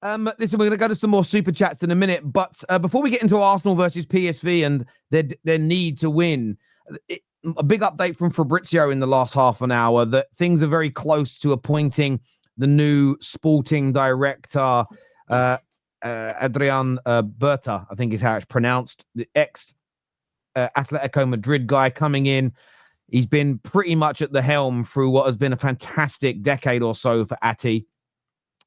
Listen, we're going to go to some more super chats in a minute, but before we get into Arsenal versus PSV and their need to win, a big update from Fabrizio in the last half an hour that things are very close to appointing the new sporting director, Adrian Berta, I think is how it's pronounced, the ex-Atletico Madrid guy coming in. He's been pretty much at the helm through what has been a fantastic decade or so for Ati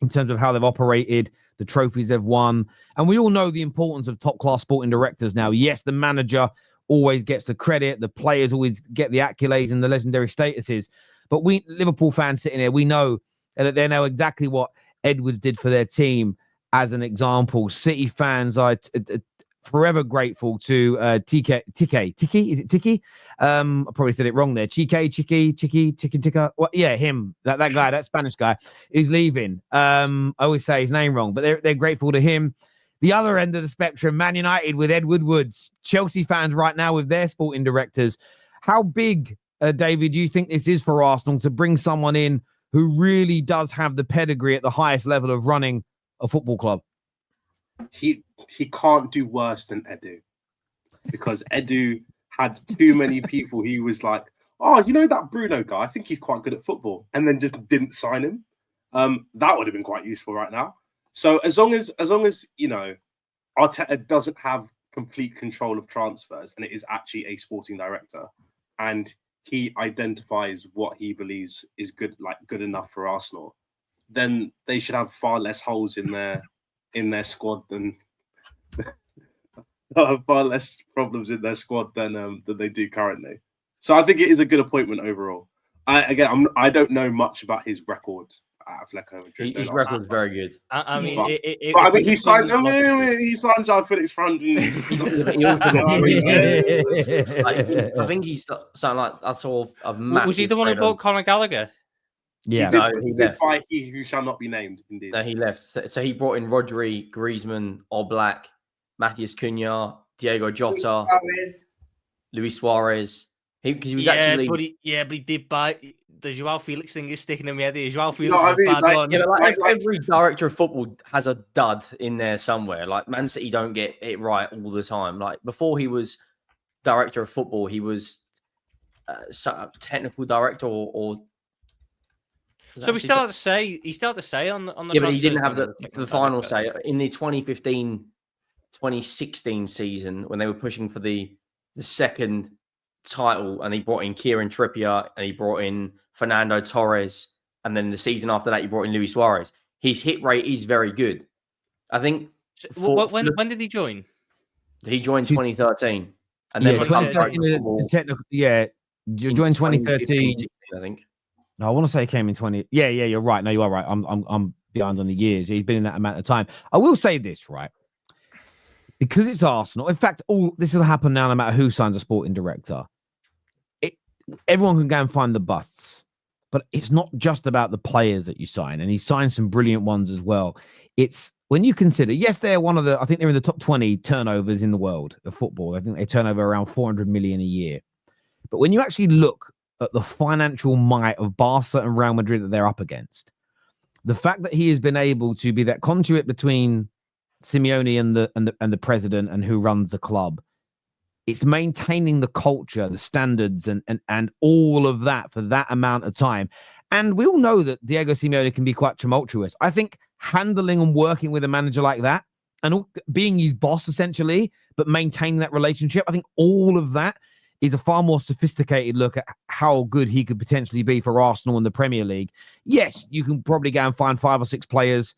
in terms of how they've operated, the trophies they've won. And we all know the importance of top-class sporting directors now. Yes, the manager always gets the credit. The players always get the accolades and the legendary statuses. But we Liverpool fans sitting here, we know that they know exactly what Edwards did for their team as an example. City fans are forever grateful to Tiki. Is it Tiki? I probably said it wrong there. Tika. Well, yeah, him. That guy, that Spanish guy, who's leaving. I always say his name wrong, but they're grateful to him. The other end of the spectrum, Man United with Ed Woodward's. Chelsea fans right now with their sporting directors. How big, David, do you think this is for Arsenal to bring someone in who really does have the pedigree at the highest level of running a football club? He can't do worse than Edu, because Edu had too many people. He was like, oh, you know that Bruno guy? I think he's quite good at football, and then just didn't sign him. That would have been quite useful right now. So as long as you know, Arteta doesn't have complete control of transfers, and it is actually a sporting director, and he identifies what he believes is good enough for Arsenal, then they should have far less holes in their squad than far less problems in their squad than they do currently. So I think it is a good appointment overall. I don't know much about his record at Atletico Madrid. His record is very good. I mean, he signed João Felix for 100. I think he's something like that sort of a massive. Was he the one who bought Conor Gallagher? Yeah, he did buy he who shall not be named. Indeed, no, he left. So he brought in Rodri, Griezmann, Oblak, Matheus Cunha, Diego Jota, Luis Suarez. Because he was actually, but he did buy. The João Felix thing is sticking in my head. João Felix is a bad one. Yeah, but every director of football has a dud in there somewhere. Like Man City don't get it right all the time. Like before he was director of football, he was technical director or so we still have to say he still had to say on the yeah, but he didn't have the final say in the 2015-2016 season when they were pushing for the second title, and he brought in Kieran Trippier and he brought in Fernando Torres, and then the season after that he brought in Luis Suarez. His hit rate is very good. I think. When did he join? He joined 2013, and then joined 2013. I think. No, I want to say he came in 20. Yeah, you're right. No, you are right. I'm behind on the years. He's been in that amount of time. I will say this, right? Because it's Arsenal. In fact, all this will happen now no matter who signs a sporting director. Everyone can go and find the busts. But it's not just about the players that you sign. And he signed some brilliant ones as well. It's when you consider, yes, they're I think they're in the top 20 turnovers in the world of football. I think they turn over around 400 million a year. But when you actually look at the financial might of Barca and Real Madrid that they're up against, the fact that he has been able to be that conduit between Simeone and the president and who runs the club, it's maintaining the culture, the standards, and all of that for that amount of time. And we all know that Diego Simeone can be quite tumultuous. I think handling and working with a manager like that and being his boss essentially, but maintaining that relationship, I think all of that is a far more sophisticated look at how good he could potentially be for Arsenal in the Premier League. Yes, you can probably go and find 5 or 6 players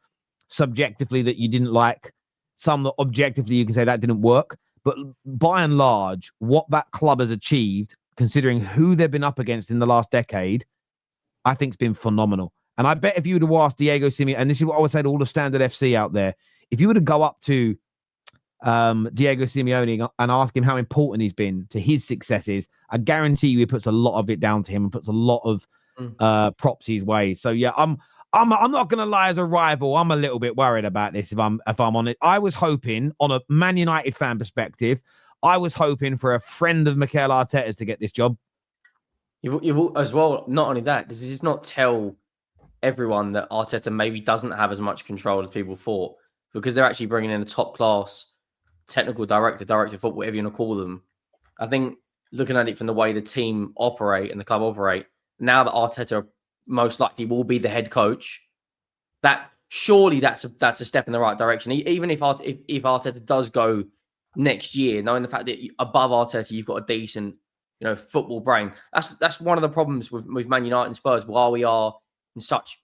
subjectively that you didn't like, some that objectively you can say that didn't work. But by and large, what that club has achieved, considering who they've been up against in the last decade, I think has been phenomenal. And I bet if you were to ask Diego Simeone, and this is what I would say to all the standard FC out there, if you were to go up to Diego Simeone and ask him how important he's been to his successes, I guarantee you he puts a lot of it down to him and puts a lot of props his way. So yeah, I'm not going to lie, as a rival, I'm a little bit worried about this if I'm on it. I was hoping, on a Man United fan perspective, I was hoping for a friend of Mikel Arteta's to get this job. You as well, not only that, does this not tell everyone that Arteta maybe doesn't have as much control as people thought, because they're actually bringing in a top class technical director of football, whatever you want to call them. I think looking at it from the way the team operate and the club operate, now that Arteta most likely will be the head coach, that surely that's a step in the right direction. Even if Arteta does go next year, knowing the fact that above Arteta you've got a decent, football brain. That's one of the problems with Man United and Spurs while we are in such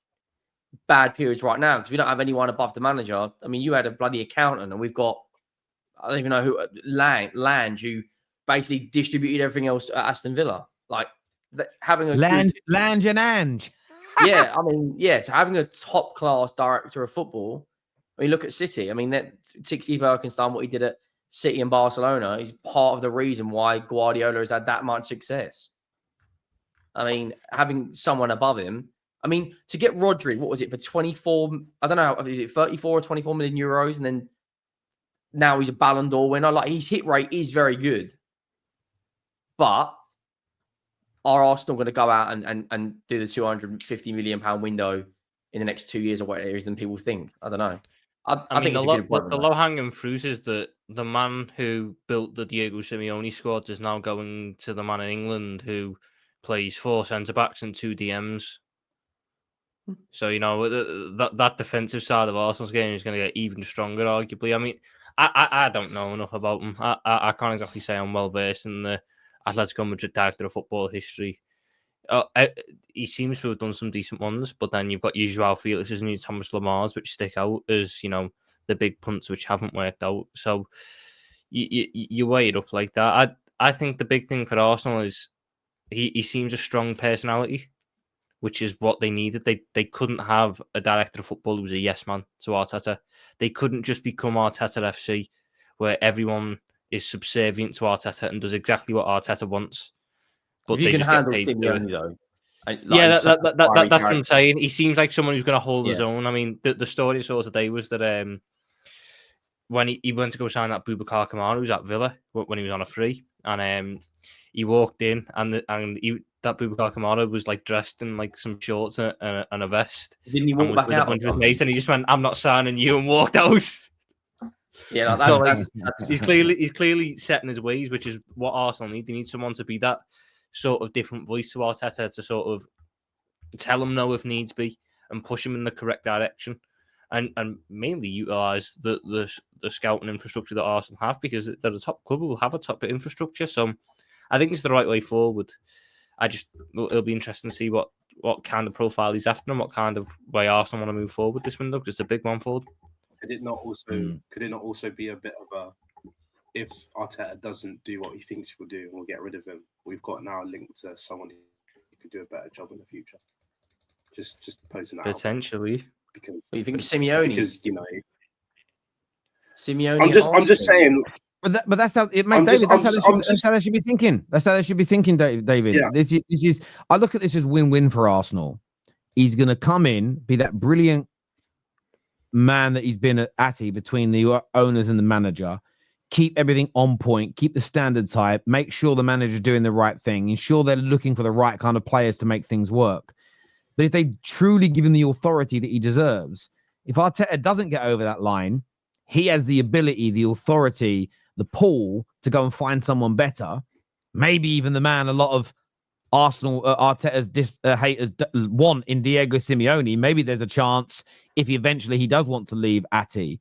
bad periods right now, because we don't have anyone above the manager. I mean, you had a bloody accountant, and we've got, I don't even know who, Lange, who basically distributed everything else at Aston Villa. Like having a Lange and Ange. yeah, I mean, so having a top class director of football. I mean, look at City. I mean, that Steve Berkenstein, what he did at City and Barcelona, is part of the reason why Guardiola has had that much success. I mean, having someone above him. I mean, to get Rodri, what was it for 24? I don't know, is it 34 or 24 million euros? And then now he's a Ballon d'Or winner. Like, his hit rate is very good. But are Arsenal going to go out and do the £250 million window in the next 2 years or whatever it is than people think? I don't know. I think it's a good point. The low-hanging fruit is that the man who built the Diego Simeone squad is now going to the man in England who plays 4 centre-backs and 2 DMs. So, that defensive side of Arsenal's game is going to get even stronger, arguably. I mean, I don't know enough about him. I can't exactly say I'm well-versed in the Atletico Madrid director of football history. He seems to have done some decent ones, but then you've got your Joao Felixes and your Thomas Lamar's, which stick out as, the big punts which haven't worked out. So you weigh it up like that. I think the big thing for Arsenal is he seems a strong personality, which is what they needed. They couldn't have a director of football who was a yes man to Arteta. They couldn't just become Arteta FC, where everyone is subservient to Arteta and does exactly what Arteta wants. But if you they can just handle get paid Simeone, though. That's what I'm saying. He seems like someone who's going to hold his own. I mean, the story I saw today was that when he went to go sign that Boubacar Kamara, who was at Villa when he was on a free, and he walked in and that Boubacar Kamara was like dressed in like some shorts and a vest. Didn't he walk back out? With a bunch of his mates, and he just went, "I'm not signing you," and walked out. Yeah, he's clearly set in his ways, which is what Arsenal need. They need someone to be that sort of different voice to Arteta, to sort of tell him no if needs be and push him in the correct direction, and mainly utilise the scouting infrastructure that Arsenal have, because they're a top club who will have a top infrastructure. So I think it's the right way forward. It'll be interesting to see what kind of profile he's after and what kind of way Arsenal want to move forward this window, because it's a big one forward. Could it not also be a bit of a, if Arteta doesn't do what he thinks he will do and we'll get rid of him, we've got now a link to someone who could do a better job in the future? Just posing that potentially. Because what, you think of Simeone? Because Simeone. I'm just saying. But that's how it made David. That's how they should be thinking. That's how they should be thinking, David. Yeah. This is. I look at this as win-win for Arsenal. He's going to come in, be that brilliant man that he's been at between the owners and the manager, keep everything on point, keep the standards high, make sure the manager's doing the right thing, ensure they're looking for the right kind of players to make things work. But if they truly give him the authority that he deserves, if Arteta doesn't get over that line, he has the ability, the authority, the pull to go and find someone better, maybe even the man a lot of Arsenal Arteta's haters want in Diego Simeone. Maybe there's a chance if he does want to leave Ati.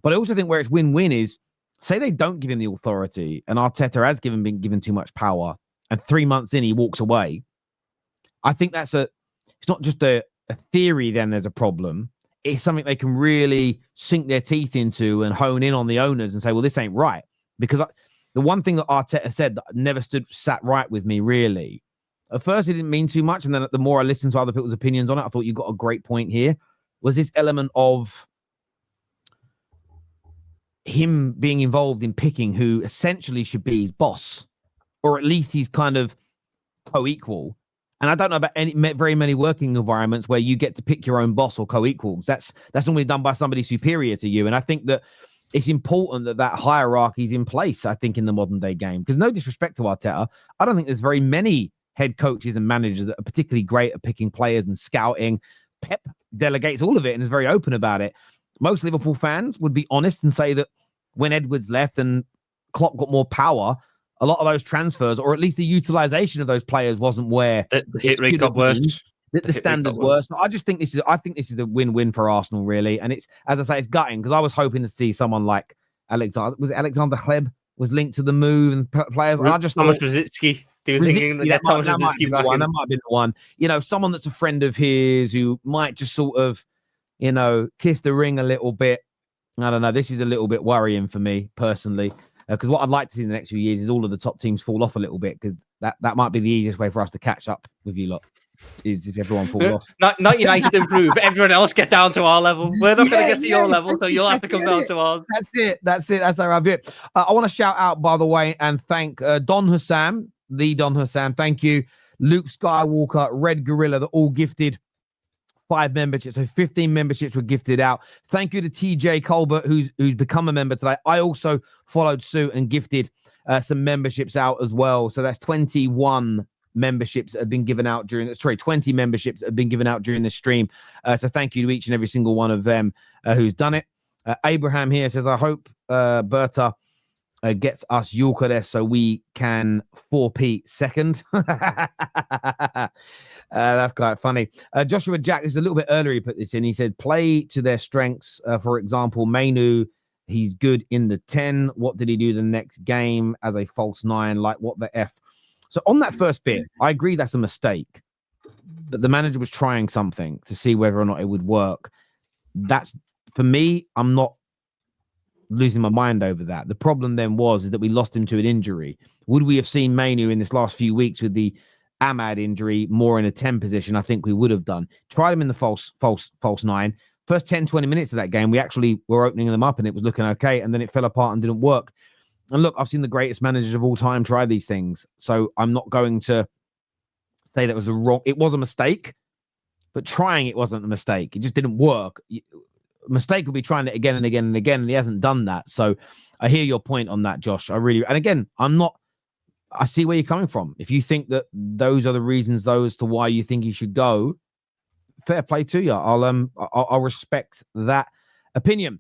But I also think where it's win-win is, say they don't give him the authority and Arteta has been given too much power, and 3 months in he walks away. I think it's not just a theory then there's a problem. It's something they can really sink their teeth into and hone in on the owners and say, well, this ain't right. Because the one thing that Arteta said that never sat right with me, really, at first it didn't mean too much, and then the more I listened to other people's opinions on it, I thought you got a great point here, was this element of him being involved in picking who essentially should be his boss, or at least he's kind of co-equal. And I don't know about very many working environments where you get to pick your own boss or co-equals. That's normally done by somebody superior to you. And I think that it's important that hierarchy is in place, I think, in the modern day game. Because no disrespect to Arteta, I don't think there's very many head coaches and managers that are particularly great at picking players and scouting, Pep delegates all of it and is very open about it. Most Liverpool fans would be honest and say that when Edwards left and Klopp got more power, a lot of those transfers, or at least the utilization of those players, wasn't where The hit rate got worse. the standards were. So I just think this is a win-win for Arsenal, really. And it's, as I say, it's gutting because I was hoping to see someone like Alexander Hleb was linked to the move and players. And I just Thomas Rosicky. They were thinking that Thomas Rosicky back in. That might have been the one. You know, someone that's a friend of his who might just sort of, you know, kiss the ring a little bit. I don't know. This is a little bit worrying for me personally, because what I'd like to see in the next few years is all of the top teams fall off a little bit, because that might be the easiest way for us to catch up with you lot, is if everyone falls off. Not United improve. Everyone else get down to our level. We're not going to get to your level, so you'll have to come down to ours. That's it. That's how I view it. I want to shout out, by the way, and thank Don Hussam, the Don Hussam. Thank you, Luke Skywalker, Red Gorilla, that all gifted 5 memberships. So 15 memberships were gifted out. Thank you to TJ Colbert, who's become a member today. I also followed suit and gifted some memberships out as well. So that's 21 memberships that have been given out during 20 memberships that have been given out during this stream. So thank you to each and every single one of them who's done it. Abraham here says, I hope Berta gets us Yorker there so we can 4p second. That's quite funny. Joshua Jack, this is a little bit earlier he put this in. He said, play to their strengths. For example, Mainu, he's good in the 10. What did he do the next game as a false 9? Like, what the F? So on that first bit, I agree that's a mistake. But the manager was trying something to see whether or not it would work. That's, for me, I'm not losing my mind over that. The problem then is that we lost him to an injury. Would we have seen Mainu in this last few weeks with the Ahmad injury more in a 10 position? I think we would have done. Tried him in the false 9. First 10, 20 minutes of that game, we actually were opening them up and it was looking okay. And then it fell apart and didn't work. And look, I've seen the greatest managers of all time try these things. So I'm not going to say that was it was a mistake, but trying it wasn't a mistake. It just didn't work. Mistake would be trying it again and again and again, and he hasn't done that. So I hear your point on that, Josh. And again, I see where you're coming from. If you think that those are the reasons, as to why you think he should go, fair play to you. I'll respect that opinion.